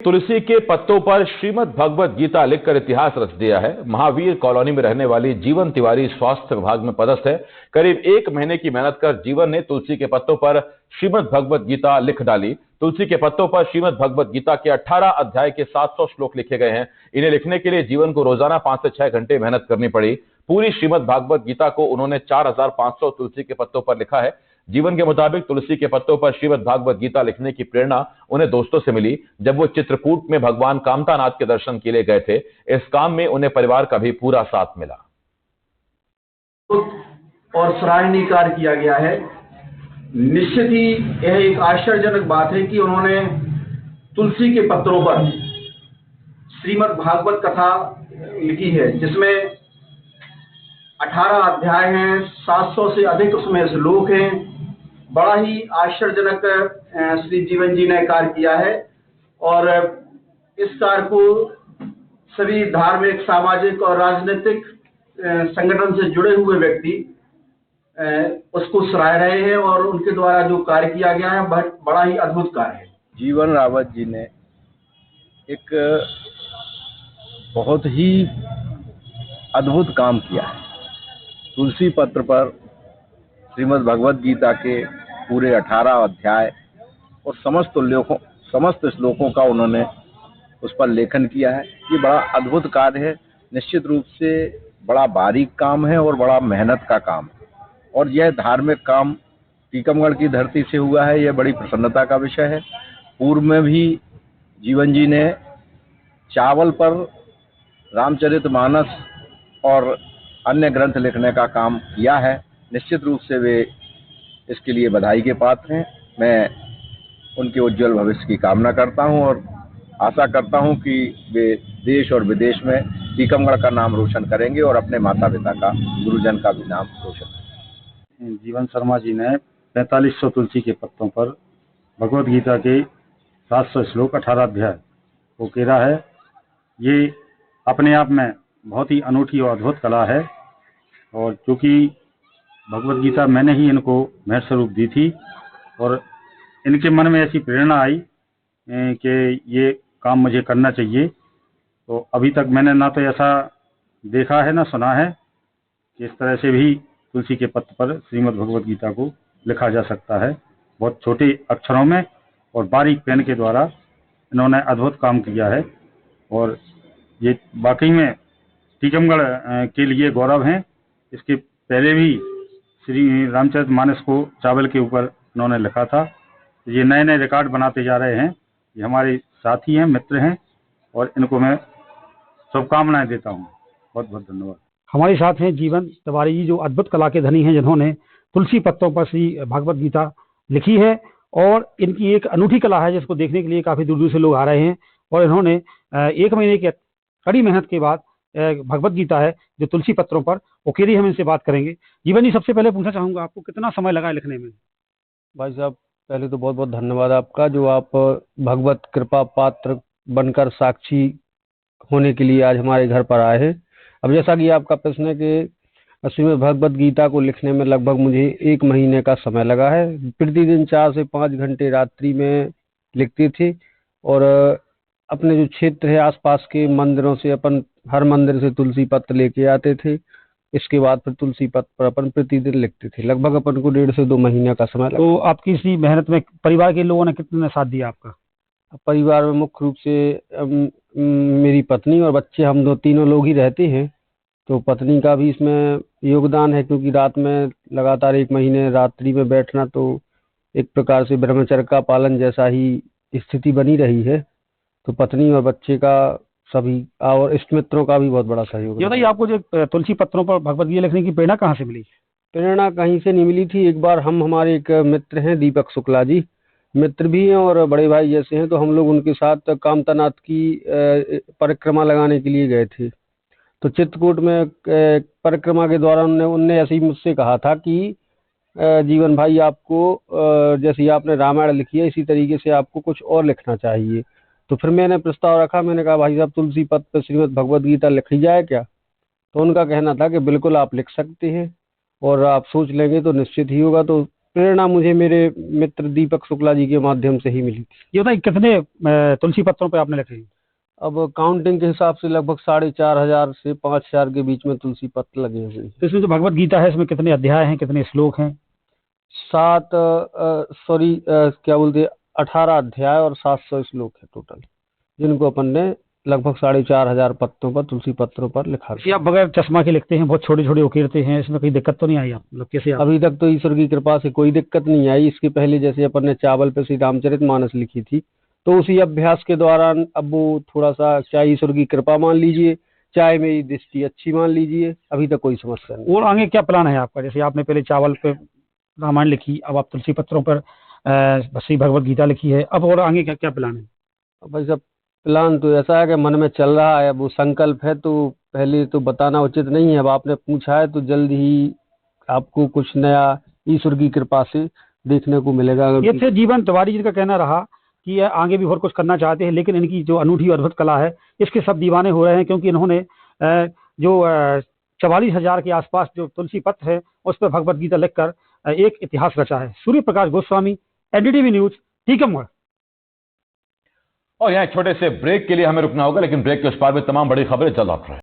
तुलसी के पत्तों पर श्रीमद् भगवत गीता लिखकर इतिहास रच दिया है। महावीर कॉलोनी में रहने वाली जीवन तिवारी स्वास्थ्य विभाग में पदस्थ है। करीब 1 महीने की मेहनत कर जीवन ने तुलसी के पत्तों पर श्रीमद् भगवत गीता लिख डाली। तुलसी के पत्तों पर श्रीमद् भगवत गीता के 18 अध्याय के 700 श्लोक लिखे गए हैं। इन्हें लिखने के लिए जीवन को रोजाना 5 से 6 घंटे मेहनत करनी पड़ी। पूरी श्रीमद् भागवत गीता को उन्होंने 4500 तुलसी के पत्तों पर लिखा है। जीवन के मुताबिक तुलसी के पत्तों पर श्रीमद् भागवत गीता लिखने की प्रेरणा उन्हें दोस्तों से मिली, जब वो चित्रकूट में भगवान कामतानाथ के दर्शन के लिए गए थे। इस काम में उन्हें परिवार का भी पूरा साथ मिला और सराहनीय कार्य किया गया है। निश्चित ही यह एक आश्चर्यजनक बात है कि उन्होंने तुलसी के पत्रों पर श्रीमद् भागवत कथा लिखी है, जिसमें 18 अध्याय हैं, 700 से अधिक उसमें श्लोक हैं। बड़ा ही आश्चर्यजनक श्री जीवन जी ने कार्य किया है और इस कार्य को सभी धार्मिक, सामाजिक और राजनीतिक संगठन से जुड़े हुए व्यक्ति उसको सराह रहे हैं और उनके द्वारा जो कार्य किया गया है बड़ा ही अद्भुत कार्य है। जीवन रावत जी ने एक बहुत ही अद्भुत काम किया है। तुलसी पत्र पर श्रीमद् भगवत गीता के पूरे 18 अध्याय और समस्त श्लोकों का उन्होंने उस पर लेखन किया है। ये बड़ा अद्भुत कार्य है। निश्चित रूप से बड़ा बारीक काम है और बड़ा मेहनत का काम है, और यह धार्मिक काम टीकमगढ़ की धरती से हुआ है। यह बड़ी प्रसन्नता का विषय है। पूर्व में भी जीवन जी ने चावल पर रामचरितमानस और अन्य ग्रंथ लिखने का काम किया है। निश्चित रूप से वे इसके लिए बधाई के पात्र हैं। मैं उनके उज्जवल भविष्य की कामना करता हूं और आशा करता हूं कि वे देश और विदेश में टीकमगढ़ का नाम रोशन करेंगे और अपने माता पिता का, गुरुजन का भी नाम रोशन करेंगे। जीवन शर्मा जी ने 4500 तुलसी के पत्तों पर भगवत गीता के 700 श्लोक 18 अध्याय को केरा है। ये अपने आप में बहुत ही अनूठी और अद्भुत कला है, और चूँकि भगवत गीता मैंने ही इनको महर्षि स्वरूप दी थी और इनके मन में ऐसी प्रेरणा आई कि ये काम मुझे करना चाहिए। तो अभी तक मैंने ना तो ऐसा देखा है ना सुना है कि इस तरह से भी तुलसी के पत्र पर श्रीमद् भगवत गीता को लिखा जा सकता है। बहुत छोटे अक्षरों में और बारीक पेन के द्वारा इन्होंने अद्भुत काम किया है, और ये वाकई में टीकमगढ़ के लिए गौरव है। इसके पहले भी श्री रामचरितमानस को चावल के ऊपर इन्होंने लिखा था। ये नए नए रिकॉर्ड बनाते जा रहे हैं। ये हमारे साथी हैं, मित्र हैं, और इनको मैं शुभकामनाएं देता हूँ। बहुत बहुत धन्यवाद। हमारे साथ हैं जीवन तिवारी जी, जो अद्भुत कला के धनी हैं, जिन्होंने तुलसी पत्तों पर श्री भागवत गीता लिखी है, और इनकी एक अनूठी कला है जिसको देखने के लिए काफ़ी दूर दूर से लोग आ रहे हैं। और इन्होंने 1 महीने के कड़ी मेहनत के बाद भगवत गीता है जो तुलसी पत्रों पर उकेरी। हम इनसे बात करेंगे। जीवन जी, सबसे पहले पूछना चाहूँगा, आपको कितना समय लगा है लिखने में? भाई साहब, पहले तो बहुत बहुत धन्यवाद आपका, जो आप भगवत कृपा पात्र बनकर साक्षी होने के लिए आज हमारे घर पर आए हैं। अब जैसा कि आपका प्रश्न है कि श्रीमद् भगवत गीता को लिखने में लगभग मुझे 1 महीने का समय लगा है। प्रतिदिन 4 से 5 घंटे रात्रि में लिखती थी, और अपने जो क्षेत्र है आसपास के मंदिरों से अपन हर मंदिर से तुलसी पत्र लेके आते थे। इसके बाद फिर तुलसी पत्र पर अपन प्रतिदिन लिखते थे। लगभग अपन को 1.5 से 2 महीने का समय लगा। तो आपकी इसी मेहनत में परिवार के लोगों ने कितने साथ दिया आपका? परिवार में मुख्य रूप से मेरी पत्नी और बच्चे, हम तीनों लोग ही रहते हैं। तो पत्नी का भी इसमें योगदान है, क्योंकि रात में लगातार 1 महीने रात्रि में बैठना तो एक प्रकार से ब्रह्मचर्य का पालन जैसा ही स्थिति बनी रही है। तो पत्नी और बच्चे का सभी और इष्ट मित्रों का भी बहुत बड़ा सहयोग। ये बताइए, आपको जो तुलसी पत्रों पर भगवत गीता लिखने की प्रेरणा कहाँ से मिली? प्रेरणा कहीं से नहीं मिली थी। एक बार हमारे एक मित्र हैं दीपक शुक्ला जी, मित्र भी हैं और बड़े भाई जैसे हैं, तो हम लोग उनके साथ कामतानाथ की परिक्रमा लगाने के लिए गए थे। तो चित्रकूट में परिक्रमा के दौरान उनने ऐसे ही मुझसे कहा था कि जीवन भाई, आपको जैसे आपने रामायण लिखी है इसी तरीके से आपको कुछ और लिखना चाहिए। तो फिर मैंने प्रस्ताव रखा। मैंने कहा, भाई साहब, तुलसी पत्र पर श्रीमद् भगवत गीता लिखी जाए क्या? तो उनका कहना था कि बिल्कुल आप लिख सकते हैं, और आप सोच लेंगे तो निश्चित ही होगा। तो प्रेरणा मुझे मेरे मित्र दीपक शुक्ला जी के माध्यम से ही मिली थी। ये बताइए कितने तुलसी पत्रों पे आपने लिखे हैं? अब काउंटिंग के हिसाब से लगभग 4,500 से 5,000 के बीच में तुलसी पत्र लगे हुए हैं। तो इसमें जो भगवत गीता है इसमें कितने अध्याय हैं, कितने श्लोक हैं? 18 अध्याय और 700 श्लोक है टोटल, जिनको अपन ने लगभग 4,500 पत्तों पर तुलसी पत्रों पर लिखा ये आप बगैर चश्मा के लिखते हैं, बहुत छोटे छोटे उकेरते हैं, इसमें कोई दिक्कत तो नहीं आई आप मतलब कैसे आप? अभी तक तो ईश्वर की कृपा से कोई दिक्कत नहीं आई। इसके पहले जैसे अपन ने चावल पे श्री रामचरितमानस लिखी थी, तो उसी अभ्यास के दौरान अब वो थोड़ा सा, चाहे ईश्वर की कृपा मान लीजिए, चाहे मेरी दृष्टि अच्छी मान लीजिए, अभी तक कोई समस्या नहीं। और आगे क्या प्लान है आपका? जैसे आपने पहले चावल पे रामायण लिखी, अब आप तुलसी पत्रों पर श्री भगवत गीता लिखी है, अब और आगे क्या क्या प्लान है? अब भाई साहब, प्लान तो ऐसा है कि मन में चल रहा है, अब वो संकल्प है तो पहले तो बताना उचित नहीं है। अब आपने पूछा है तो जल्द ही आपको कुछ नया ईश्वर की कृपा से देखने को मिलेगा। ये थे जीवन तिवारी जी का कहना रहा कि ये आगे भी और कुछ करना चाहते हैं, लेकिन इनकी जो अनूठी अद्भुत कला है इसके सब दीवाने हो रहे हैं, क्योंकि इन्होंने जो 44,000 के आसपास जो तुलसी पत्र है उस पर भगवत गीता लिखकर एक इतिहास रचा है। Surya Prakash Goswami, NDTV news, Tikamgarh. और यहाँ एक छोटे से ब्रेक के लिए हमें रुकना होगा, लेकिन ब्रेक के उस पार में तमाम बड़ी खबरें जल्द लौट रहे हैं।